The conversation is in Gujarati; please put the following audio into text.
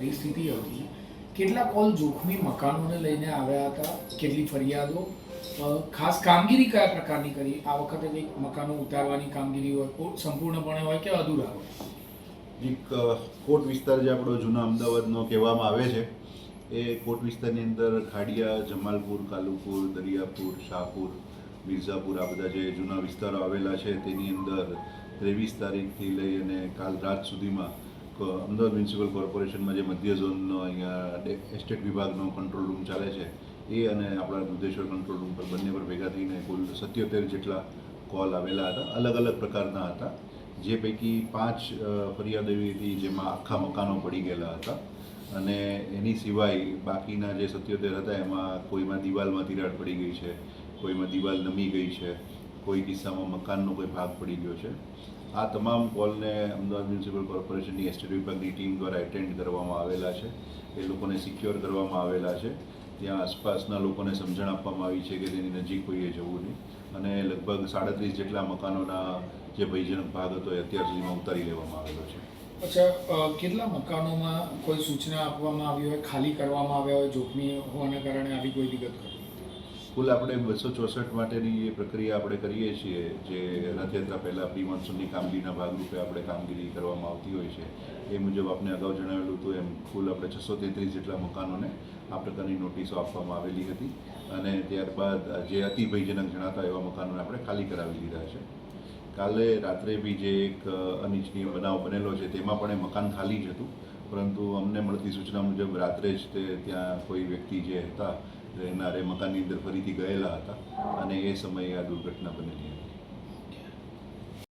પરિસ્થિતિ હતી, કેટલા કોલ જોખમી મકાનોને લઈને આવ્યા હતા, કેટલી ફરિયાદો, ખાસ કામગીરી કયા પ્રકારની કરી આ વખતે? કંઈક મકાનો ઉતારવાની કામગીરી હોય, સંપૂર્ણપણે હોય કે અધૂરા હોય? એક કોટ વિસ્તાર જે આપણો જૂના અમદાવાદનો કહેવામાં આવે છે, એ કોટ વિસ્તારની અંદર ખાડિયા, જમાલપુર, કાલુપુર, દરિયાપુર, શાહપુર, મિર્ઝાપુર, આ બધા જે જૂના વિસ્તારો આવેલા છે તેની અંદર 23 તારીખથી લઈ અને કાલ રાત સુધીમાં અમદાવાદ મ્યુનિસિપલ કોર્પોરેશનમાં જે મધ્ય ઝોનનો અહીંયા એસ્ટેટ વિભાગનો કંટ્રોલ રૂમ ચાલે છે એ અને આપણા દુધેશ્વર કંટ્રોલ રૂમ પર બંને પર ભેગા થઈને કુલ 77 જેટલા કોલ આવેલા હતા, અલગ અલગ પ્રકારના હતા. જે પૈકી 5 ફરિયાદ એવી હતી જેમાં આખા મકાનો પડી ગયેલા હતા અને એની સિવાય બાકીના જે 77 હતા એમાં કોઈમાં દિવાલમાં તિરાડ પડી ગઈ છે, કોઈમાં દિવાલ નમી ગઈ છે, કોઈ કિસ્સામાં મકાનનો કોઈ ભાગ પડી ગયો છે. આ તમામ કોલને અમદાવાદ મ્યુનિસિપલ કોર્પોરેશનની એસ્ટેટ વિભાગની ટીમ દ્વારા એટેન્ડ કરવામાં આવેલા છે. એ લોકોને સિક્યોર કરવામાં આવેલા છે. ત્યાં આસપાસના લોકોને સમજણ આપવામાં આવી છે કે તેની નજીક કોઈએ જવું નહીં અને લગભગ 37 જેટલા મકાનોના જે ભયજનક ભાગ હતો એ અત્યાર સુધીમાં ઉતારી લેવામાં આવેલો છે. અચ્છા, કેટલા મકાનોમાં કોઈ સૂચના આપવામાં આવી હોય, ખાલી કરવામાં આવ્યા હોય જોખમી હોવાના કારણે, આવી કોઈ વિગત ખરી? કુલ આપણે 264 માટેની એ પ્રક્રિયા આપણે કરીએ છીએ, જે રથયાત્રા પહેલાં પ્રી મોન્સૂનની કામગીરીના ભાગરૂપે આપણે કામગીરી કરવામાં આવતી હોય છે. એ મુજબ આપણે અગાઉ જણાવેલું હતું એમ કુલ આપણે 633 જેટલા મકાનોને આ પ્રકારની નોટિસો આપવામાં આવેલી હતી અને ત્યારબાદ જે અતિ ભયજનક જણાતા એવા મકાનોને આપણે ખાલી કરાવી લીધા છે. કાલે રાત્રે બી જે એક અનિચ્છનીય બનાવ બનેલો છે તેમાં પણ એ મકાન ખાલી જ હતું, પરંતુ અમને મળતી સૂચના મુજબ રાત્રે જ તે ત્યાં કોઈ વ્યક્તિ જે હતા રહેનાર એ મકાનની અંદર ફરીથી ગયેલા હતા અને એ સમયે આ દુર્ઘટના બનેલી હતી.